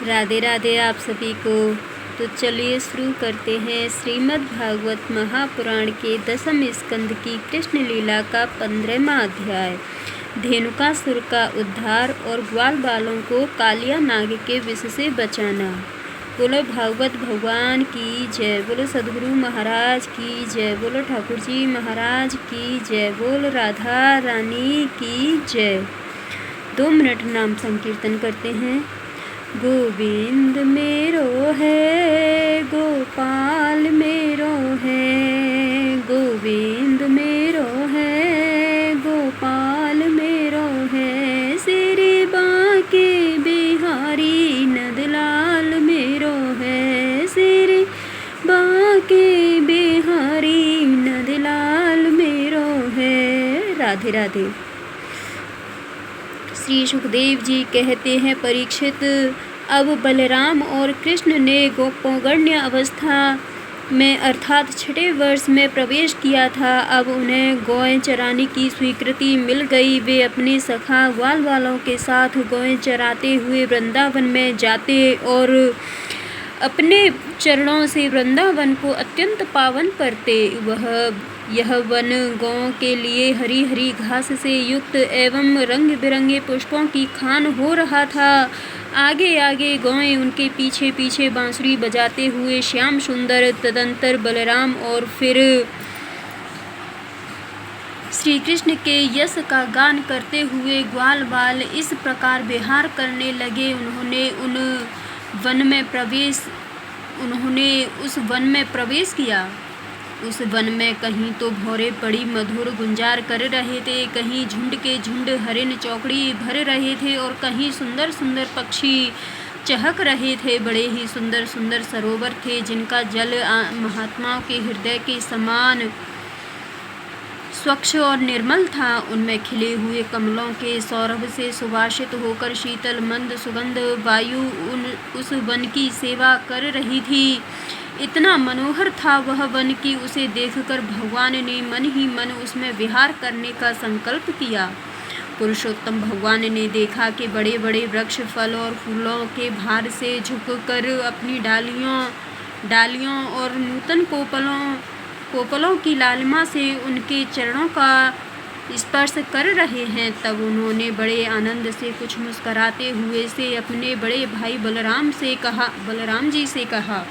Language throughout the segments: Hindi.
राधे राधे आप सभी को। तो चलिए शुरू करते हैं श्रीमद् भागवत महापुराण के 10वें स्कंद की कृष्ण लीला का 15वां अध्याय। धेनुकासुर का उद्धार और ग्वाल बालों को कालिया नाग के विष से बचाना। बोलो भागवत भगवान की जय, बोलो सद्गुरु महाराज की जय, बोलो ठाकुर जी महाराज की जय, बोलो राधा रानी की जय। 2 मिनट नाम संकीर्तन करते हैं। गोविंद मेरो है, गोपाल मेरो है, गोविंद मेरो है, गोपाल मेरो है, श्री बांके बिहारी नंदलाल मेरो है, श्री बांके बिहारी नंदलाल मेरो है। राधे राधे। श्री सुखदेव जी कहते हैं, परीक्षित, अब बलराम और कृष्ण ने गोपोगण्य अवस्था में अर्थात 6ठे वर्ष में प्रवेश किया था। अब उन्हें गौएं चराने की स्वीकृति मिल गई। वे अपने सखा ग्वाल वालों के साथ गौएं चराते हुए वृंदावन में जाते और अपने चरणों से वृंदावन को अत्यंत पावन करते। यह वन गौओं के लिए हरी हरी घास से युक्त एवं रंग बिरंगे पुष्पों की खान हो रहा था। आगे आगे गौएं उनके पीछे पीछे बांसुरी बजाते हुए श्याम सुंदर, तदंतर बलराम और फिर श्री कृष्ण के यश का गान करते हुए ग्वाल बाल इस प्रकार विहार करने लगे। उन्होंने उस वन में प्रवेश किया। उस वन में कहीं तो भौरे पड़ी मधुर गुंजार कर रहे थे, कहीं झुंड के झुंड हरिण चौकड़ी भर रहे थे और कहीं सुंदर सुंदर पक्षी चहक रहे थे। बड़े ही सुंदर सुंदर सरोवर थे जिनका जल महात्माओं के हृदय के समान स्वच्छ और निर्मल था। उनमें खिले हुए कमलों के सौरभ से सुवासित होकर शीतल मंद सुगंध वायु उस वन की सेवा कर रही थी। इतना मनोहर था वह वन कि उसे देखकर भगवान ने मन ही मन उसमें विहार करने का संकल्प किया। पुरुषोत्तम भगवान ने देखा कि बड़े बड़े वृक्ष फल और फूलों के भार से झुककर अपनी डालियों और नूतन कोपलों की लालिमा से उनके चरणों का स्पर्श कर रहे हैं। तब उन्होंने बड़े आनंद से कुछ मुस्कराते हुए से अपने बड़े भाई बलराम जी से कहा।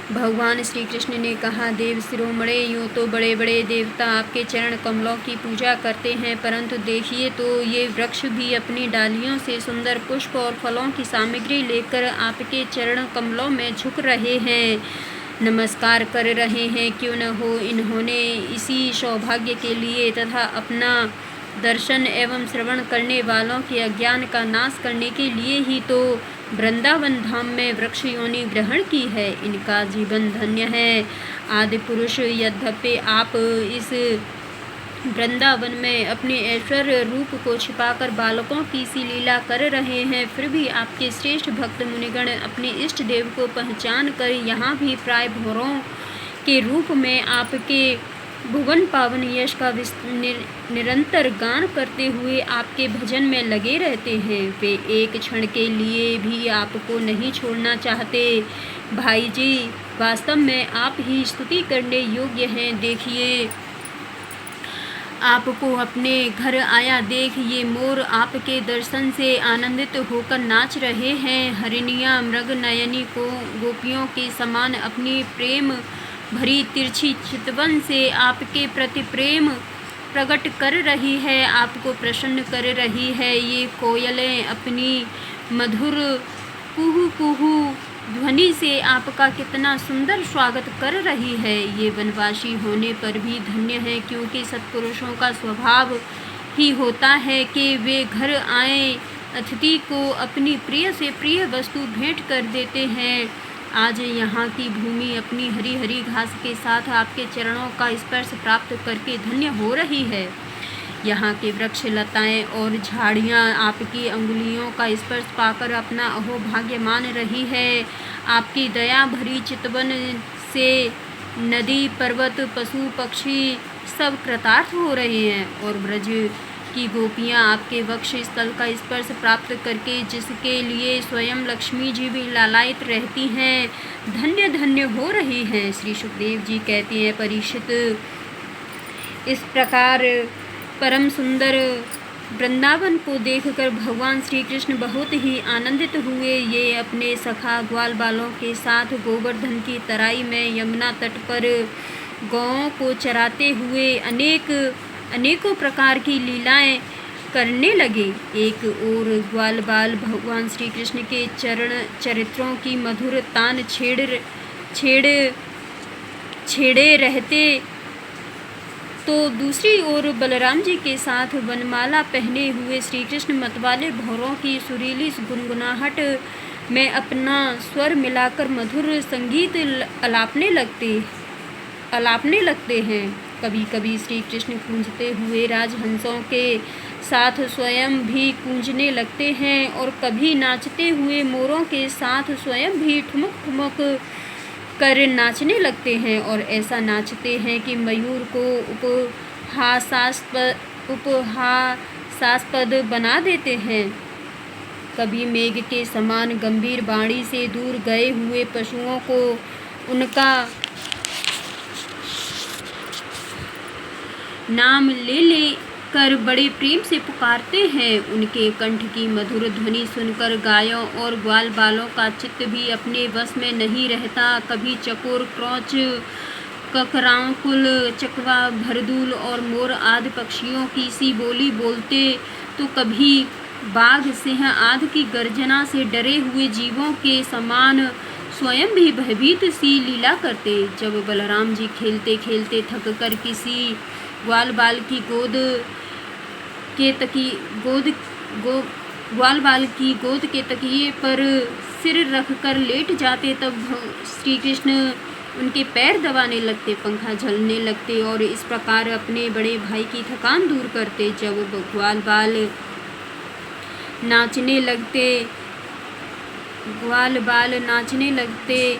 भगवान श्री कृष्ण ने कहा, देव शिरोमणे, यूँ तो बड़े बड़े देवता आपके चरण कमलों की पूजा करते हैं, परंतु देखिए तो ये वृक्ष भी अपनी डालियों से सुंदर पुष्प और फलों की सामग्री लेकर आपके चरण कमलों में झुक रहे हैं, नमस्कार कर रहे हैं। क्यों न हो, इन्होंने इसी सौभाग्य के लिए तथा अपना दर्शन एवं श्रवण करने वालों के अज्ञान का नाश करने के लिए ही तो वृंदावन धाम में वृक्ष योनि ग्रहण की है। इनका जीवन धन्य है। आदि पुरुष, यद्यपि आप इस वृंदावन में अपने ऐश्वर्य रूप को छिपाकर बालकों की सी लीला कर रहे हैं, फिर भी आपके श्रेष्ठ भक्त मुनिगण अपने इष्ट देव को पहचान कर यहाँ भी प्राय भौरों के रूप में आपके भुवन पावन यश का निरंतर गान करते हुए आपके भजन में लगे रहते हैं। वे एक क्षण के लिए भी आपको नहीं छोड़ना चाहते। भाई जी, वास्तव में आप ही स्तुति करने योग्य हैं। देखिए, आपको अपने घर आया देख ये मोर आपके दर्शन से आनंदित होकर नाच रहे हैं। हरिणियाँ मृग नयनी को गोपियों के समान अपनी प्रेम भरी तिरछी चितवन से आपके प्रति प्रेम प्रकट कर रही है, आपको प्रसन्न कर रही है। ये कोयलें अपनी मधुर कुहू कुहू ध्वनि से आपका कितना सुंदर स्वागत कर रही है। ये वनवासी होने पर भी धन्य है, क्योंकि सत्पुरुषों का स्वभाव ही होता है कि वे घर आए अतिथि को अपनी प्रिय से प्रिय वस्तु भेंट कर देते हैं। आज यहाँ की भूमि अपनी हरी हरी घास के साथ आपके चरणों का स्पर्श प्राप्त करके धन्य हो रही है। यहाँ के वृक्ष, लताएं और झाड़ियाँ आपकी अंगुलियों का स्पर्श पाकर अपना अहोभाग्य मान रही है। आपकी दया भरी चितवन से नदी, पर्वत, पशु, पक्षी सब कृतार्थ हो रहे हैं और ब्रज कि गोपियाँ आपके वक्ष स्थल का स्पर्श प्राप्त करके, जिसके लिए स्वयं लक्ष्मी जी भी लालायित रहती हैं, धन्य धन्य हो रही हैं। श्री सुखदेव जी कहते हैं, परीक्षित, इस प्रकार परम सुंदर वृंदावन को देखकर भगवान श्री कृष्ण बहुत ही आनंदित हुए। ये अपने सखा ग्वाल बालों के साथ गोवर्धन की तराई में यमुना तट पर गौओं को चराते हुए अनेकों प्रकार की लीलाएं करने लगे। एक और ग्वाल बाल भगवान श्री कृष्ण के चरित्रों की मधुर तान छेड़े रहते, तो दूसरी ओर बलराम जी के साथ वनमाला पहने हुए श्री कृष्ण मतवाले भौरों की सुरीली गुनगुनाहट में अपना स्वर मिलाकर मधुर संगीत अलापने लगते हैं। कभी कभी श्री कृष्ण कूंजते हुए राजहंसों के साथ स्वयं भी कूंजने लगते हैं और कभी नाचते हुए मोरों के साथ स्वयं भी ठुमक ठुमक कर नाचने लगते हैं और ऐसा नाचते हैं कि मयूर को उपहासास्पद बना देते हैं। कभी मेघ के समान गंभीर वाणी से दूर गए हुए पशुओं को उनका नाम ले कर बड़े प्रेम से पुकारते हैं। उनके कंठ की मधुर ध्वनि सुनकर गायों और ग्वाल बालों का चित्त भी अपने वश में नहीं रहता। कभी चकोर, क्रौच, ककराकुल, चकवा, भरदूल और मोर आदि पक्षियों की सी बोली बोलते, तो कभी बाघ, सिंह आदि की गर्जना से डरे हुए जीवों के समान स्वयं भी भयभीत सी लीला करते। जब बलराम जी खेलते खेलते थक कर किसी ग्वाल बाल की गोद के तकिए पर सिर रखकर लेट जाते, तब श्री कृष्ण उनके पैर दबाने लगते, पंखा झलने लगते और इस प्रकार अपने बड़े भाई की थकान दूर करते। जब ग्वाल बाल नाचने लगते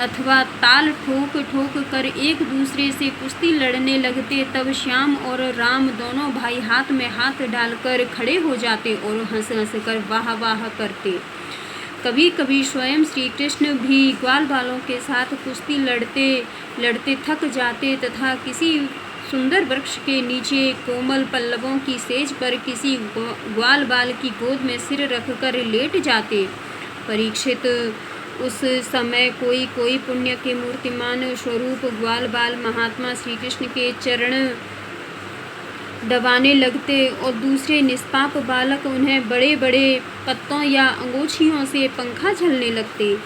अथवा ताल ठोक ठोक कर एक दूसरे से कुश्ती लड़ने लगते, तब श्याम और राम दोनों भाई हाथ में हाथ डालकर खड़े हो जाते और हंस हंस कर वाह वाह करते। कभी कभी स्वयं श्री कृष्ण भी ग्वाल बालों के साथ कुश्ती लड़ते लड़ते थक जाते तथा किसी सुंदर वृक्ष के नीचे कोमल पल्लवों की सेज पर किसी ग्वाल बाल की गोद में सिर रखकर लेट जाते। परीक्षित, उस समय कोई पुण्य के मूर्तिमान स्वरूप ग्वाल बाल महात्मा श्री कृष्ण के चरण दबाने लगते और दूसरे निष्पाप बालक उन्हें बड़े बड़े पत्तों या अंगोछियों से पंखा झलने लगते।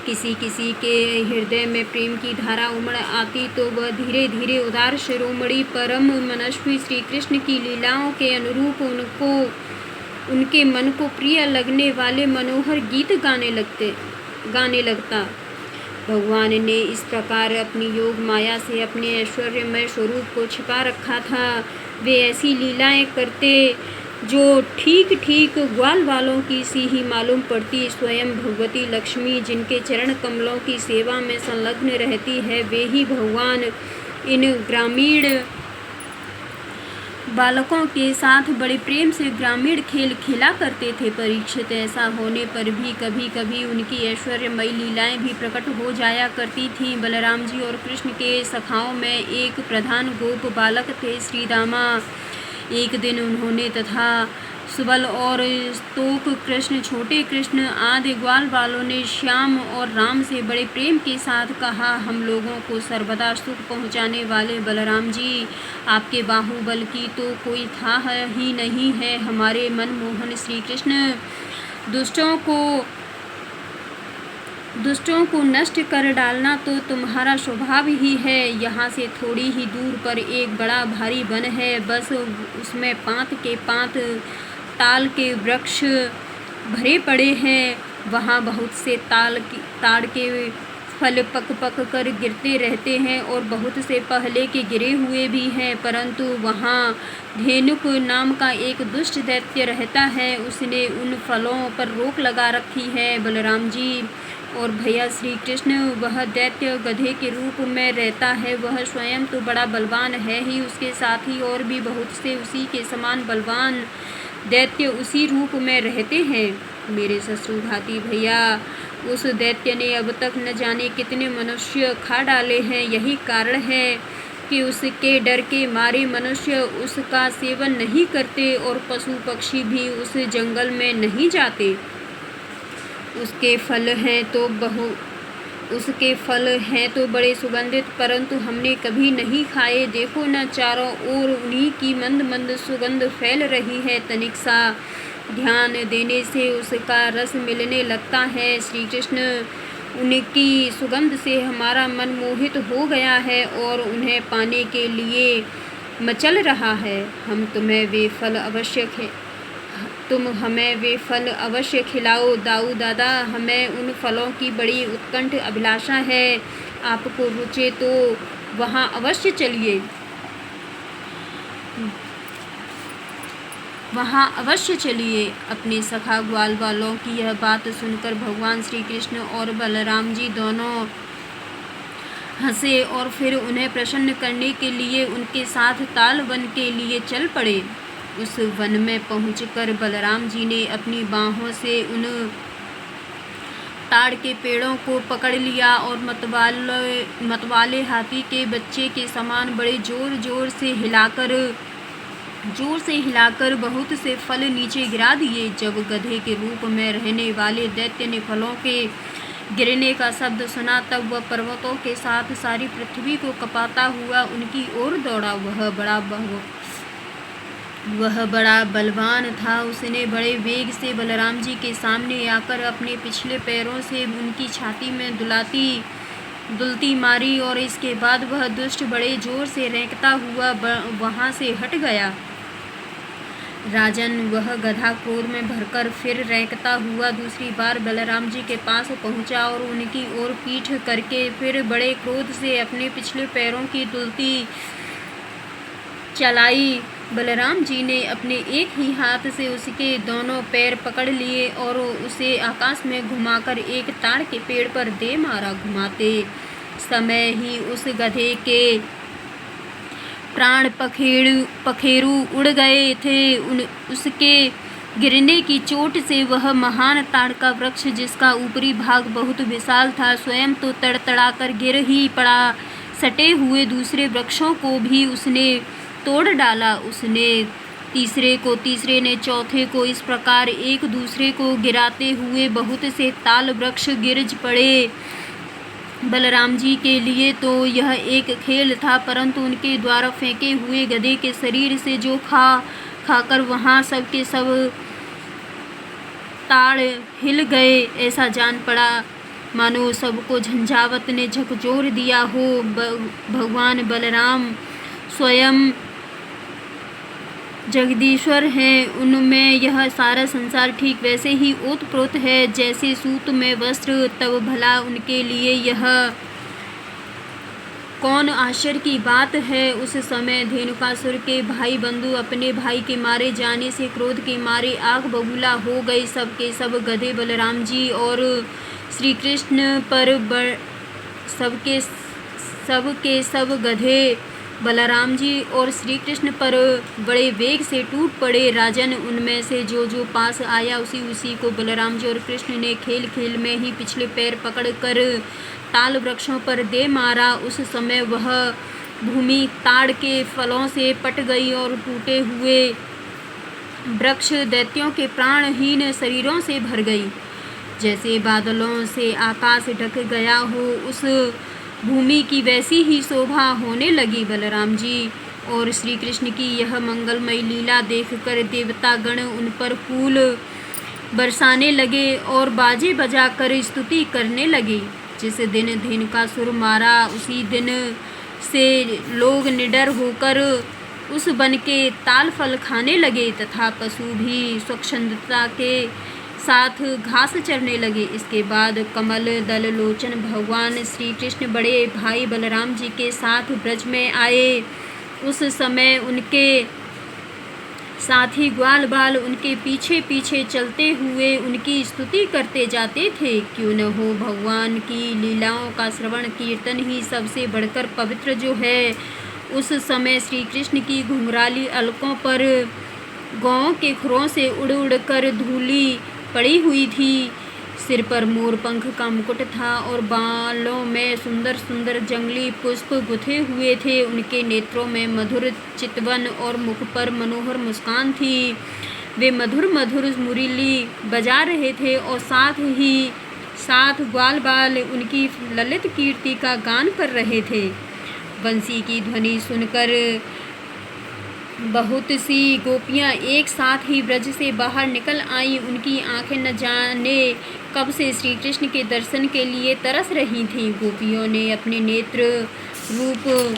किसी किसी के हृदय में प्रेम की धारा उमड़ आती तो वह धीरे धीरे उदार शिरोमणि परम मनस्वी श्री कृष्ण की लीलाओं के अनुरूप उनके मन को प्रिय लगने वाले मनोहर गीत गाने लगता। भगवान ने इस प्रकार अपनी योग माया से अपने ऐश्वर्यमय स्वरूप को छिपा रखा था। वे ऐसी लीलाएं करते जो ठीक ठीक ग्वाल वालों की सी ही मालूम पड़ती। स्वयं भगवती लक्ष्मी जिनके चरण कमलों की सेवा में संलग्न रहती है, वे ही भगवान इन ग्रामीण बालकों के साथ बड़े प्रेम से ग्रामीण खेल खेला करते थे। परीक्षित, ऐसा होने पर भी कभी कभी उनकी ऐश्वर्यमयी लीलाएं भी प्रकट हो जाया करती थीं। बलराम जी और कृष्ण के सखाओं में एक प्रधान गोप बालक थे, श्री दामा। एक दिन उन्होंने तथा सुबल और स्तोक कृष्ण, छोटे कृष्ण आदि ग्वाल बालों ने श्याम और राम से बड़े प्रेम के साथ कहा, हम लोगों को सर्वदा सुख पहुँचाने वाले बलराम जी, आपके बाहुबल की तो कोई था ही नहीं है। हमारे मनमोहन श्री कृष्ण दुष्टों को नष्ट कर डालना तो तुम्हारा स्वभाव ही है। यहाँ से थोड़ी ही दूर पर एक बड़ा भारी वन है, बस उसमें पांत के पांत ताल के वृक्ष भरे पड़े हैं। वहाँ बहुत से ताड़ के फल पक पक कर गिरते रहते हैं और बहुत से पहले के गिरे हुए भी हैं, परंतु वहाँ धेनुक नाम का एक दुष्ट दैत्य रहता है। उसने उन फलों पर रोक लगा रखी है। बलराम जी, और भैया श्री कृष्ण, वह दैत्य गधे के रूप में रहता है, वह स्वयं तो बड़ा बलवान है ही, उसके साथ ही और भी बहुत से उसी के समान बलवान दैत्य उसी रूप में रहते हैं। मेरे शत्रुघाती भैया, उस दैत्य ने अब तक न जाने कितने मनुष्य खा डाले हैं। यही कारण है कि उसके डर के मारे मनुष्य उसका सेवन नहीं करते और पशु पक्षी भी उस जंगल में नहीं जाते। उसके फल हैं तो बड़े सुगंधित, परंतु हमने कभी नहीं खाए। देखो न, चारों ओर उन्हीं की मंद मंद सुगंध फैल रही है। तनिक सा ध्यान देने से उसका रस मिलने लगता है। श्री कृष्ण, उनकी सुगंध से हमारा मन मोहित हो गया है और उन्हें पाने के लिए मचल रहा है। तुम हमें वे फल अवश्य खिलाओ दाऊ दादा, हमें उन फलों की बड़ी उत्कंठ अभिलाषा है। आपको रुचे तो वहाँ अवश्य चलिए, अपने सखा ग्वाल वालों की यह बात सुनकर भगवान श्री कृष्ण और बलराम जी दोनों हंसे और फिर उन्हें प्रसन्न करने के लिए उनके साथ ताल वन के लिए चल पड़े। उस वन में पहुंचकर बलराम जी ने अपनी बाहों से उन ताड़ के पेड़ों को पकड़ लिया और मतवाले हाथी के बच्चे के समान बड़े जोर से हिलाकर बहुत से फल नीचे गिरा दिए। जब गधे के रूप में रहने वाले दैत्य ने फलों के गिरने का शब्द सुना, तब वह पर्वतों के साथ सारी पृथ्वी को कपाता हुआ उनकी ओर दौड़ा। वह बड़ा बलवान था। उसने बड़े वेग से बलराम जी के सामने आकर अपने पिछले पैरों से उनकी छाती में दुलती मारी और इसके बाद वह दुष्ट बड़े जोर से रेंकता हुआ वहाँ से हट गया। राजन, वह गधा क्रोध में भरकर फिर रेंकता हुआ दूसरी बार बलराम जी के पास पहुंचा और उनकी ओर पीठ करके फिर बड़े क्रोध से अपने पिछले पैरों की दुलती चलाई। बलराम जी ने अपने एक ही हाथ से उसके दोनों पैर पकड़ लिए और उसे आकाश में घुमाकर एक ताड़ के पेड़ पर दे मारा। घुमाते समय ही उस गधे के प्राण पखेरु उड़ गए थे। उसके गिरने की चोट से वह महान ताड़ का वृक्ष, जिसका ऊपरी भाग बहुत विशाल था, स्वयं तो तड़तड़ाकर गिर ही पड़ा। सटे हुए दूसरे वृक्षों को भी उसने तोड़ डाला। उसने तीसरे ने चौथे को, इस प्रकार एक दूसरे को गिराते हुए बहुत से ताल वृक्ष गिर पड़े। बलराम जी के लिए तो यह एक खेल था, परंतु उनके द्वारा फेंके हुए गधे के शरीर से जो खाकर वहाँ सब के सब ताड़ हिल गए। ऐसा जान पड़ा मानो सबको झंझावत ने झकझोर दिया हो। भगवान बलराम स्वयं जगदीश्वर हैं। उनमें यह सारा संसार ठीक वैसे ही ओतप्रोत है जैसे सूत में वस्त्र। तब भला उनके लिए यह कौन आश्चर्य की बात है। उस समय धेनुकासुर के भाई बंधु अपने भाई के मारे जाने से क्रोध के मारे आग बबूला हो गए। सबके सब गधे बलराम जी और श्री कृष्ण पर सबके सब गधे बलराम जी और श्री कृष्ण पर बड़े वेग से टूट पड़े। राजन, उनमें से जो पास आया उसी को बलराम जी और कृष्ण ने खेल खेल में ही पिछले पैर पकड़कर ताल वृक्षों पर दे मारा। उस समय वह भूमि ताड़ के फलों से पट गई और टूटे हुए वृक्ष दैत्यों के प्राणहीन शरीरों से भर गई। जैसे बादलों से आकाश ढक गया हो, उस भूमि की वैसी ही शोभा होने लगी। बलराम जी और श्री कृष्ण की यह मंगलमयी लीला देखकर देवता गण उन पर फूल बरसाने लगे और बाजे बजाकर स्तुति करने लगे। जिस दिन धेनुकासुर मारा, उसी दिन से लोग निडर होकर उस वन के ताल फल खाने लगे तथा पशु भी स्वच्छंदता के साथ घास चरने लगे। इसके बाद कमल दल लोचन भगवान श्री कृष्ण बड़े भाई बलराम जी के साथ ब्रज में आए। उस समय उनके साथ ही ग्वाल बाल उनके पीछे पीछे चलते हुए उनकी स्तुति करते जाते थे। क्यों न हो, भगवान की लीलाओं का श्रवण कीर्तन ही सबसे बढ़कर पवित्र जो है। उस समय श्री कृष्ण की घुंघराली अलकों पर गौओं के खुरों से उड़ उड़ कर धूली पड़ी हुई थी। सिर पर मोर पंख का मुकुट था और बालों में सुंदर सुंदर जंगली पुष्प गुथे हुए थे। उनके नेत्रों में मधुर चितवन और मुख पर मनोहर मुस्कान थी। वे मधुर मधुर मुरली बजा रहे थे और साथ ग्वाल बाल उनकी ललित कीर्ति का गान कर रहे थे। बंसी की ध्वनि सुनकर बहुत सी गोपियाँ एक साथ ही ब्रज से बाहर निकल आईं। उनकी आंखें न जाने कब से श्री कृष्ण के दर्शन के लिए तरस रही थीं। गोपियों ने अपने नेत्र रूप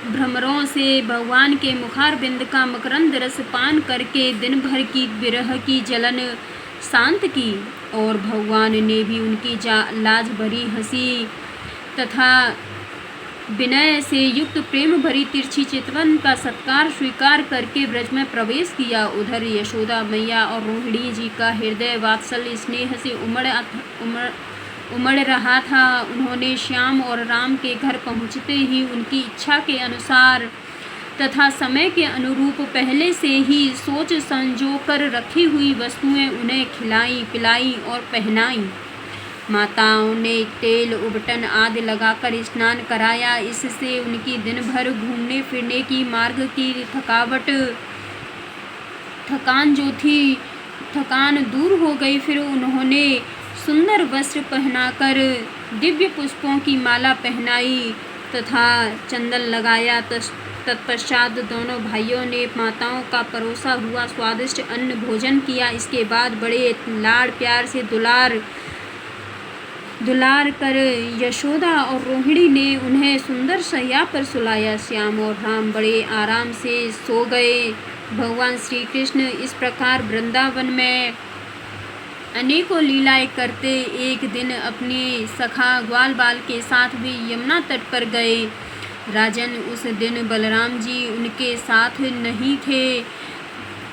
भ्रमरों से भगवान के मुखारबिंद का मकरंद रस पान करके दिन भर की विरह की जलन शांत की। और भगवान ने भी उनकी लाज भरी हंसी तथा विनय से युक्त प्रेम भरी तिरछी चितवन का सत्कार स्वीकार करके ब्रज में प्रवेश किया। उधर यशोदा मैया और रोहिणी जी का हृदय वात्सल्य स्नेह से उमड़ रहा था। उन्होंने श्याम और राम के घर पहुँचते ही उनकी इच्छा के अनुसार तथा समय के अनुरूप पहले से ही सोच संजो कर रखी हुई वस्तुएं उन्हें खिलाई पिलाई और पहनाई। माताओं ने तेल उबटन आदि लगाकर स्नान कराया। इससे उनकी दिन भर घूमने फिरने की मार्ग की थकान दूर हो गई। फिर उन्होंने सुंदर वस्त्र पहनाकर दिव्य पुष्पों की माला पहनाई तथा चंदन लगाया। तत्पश्चात दोनों भाइयों ने माताओं का परोसा हुआ स्वादिष्ट अन्न भोजन किया। इसके बाद बड़े लाड़ प्यार से दुलार कर यशोदा और रोहिणी ने उन्हें सुंदर शैया पर सुलाया। श्याम और राम बड़े आराम से सो गए। भगवान श्री कृष्ण इस प्रकार वृंदावन में अनेकों लीलाएं करते एक दिन अपने सखा ग्वाल बाल के साथ भी यमुना तट पर गए। राजन, उस दिन बलराम जी उनके साथ नहीं थे।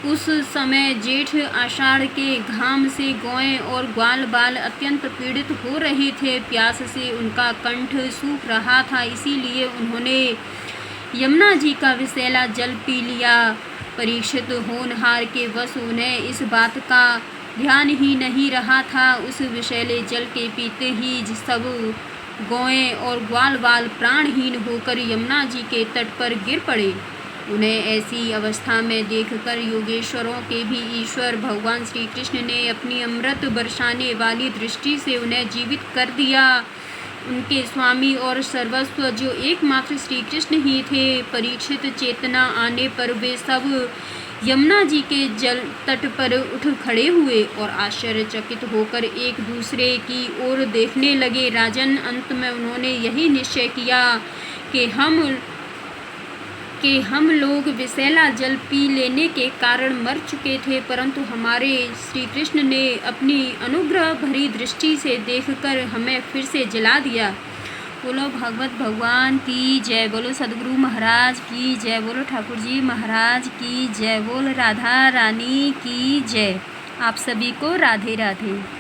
उस समय जेठ आषाढ़ के घाम से गौएं और ग्वाल बाल अत्यंत पीड़ित हो रहे थे। प्यास से उनका कंठ सूख रहा था, इसीलिए उन्होंने यमुना जी का विषैला जल पी लिया। परीक्षित होनहार के वश उन्हें इस बात का ध्यान ही नहीं रहा था। उस विषैले जल के पीते ही सब गौएं और ग्वाल बाल प्राणहीन होकर यमुना जी के तट पर गिर पड़े। उन्हें ऐसी अवस्था में देखकर योगेश्वरों के भी ईश्वर भगवान श्री कृष्ण ने अपनी अमृत बरसाने वाली दृष्टि से उन्हें जीवित कर दिया। उनके स्वामी और सर्वस्व जो एकमात्र श्री कृष्ण ही थे। परीक्षित चेतना आने पर वे सब यमुना जी के जल तट पर उठ खड़े हुए और आश्चर्यचकित होकर एक दूसरे की ओर देखने लगे। राजन, अंत में उन्होंने यही निश्चय किया कि हम लोग विषैला जल पी लेने के कारण मर चुके थे, परंतु हमारे श्री कृष्ण ने अपनी अनुग्रह भरी दृष्टि से देखकर हमें फिर से जला दिया। बोलो भागवत भगवान की जय, बोलो सदगुरु महाराज की जय, बोलो ठाकुर जी महाराज की जय, बोल राधा रानी की जय। आप सभी को राधे राधे।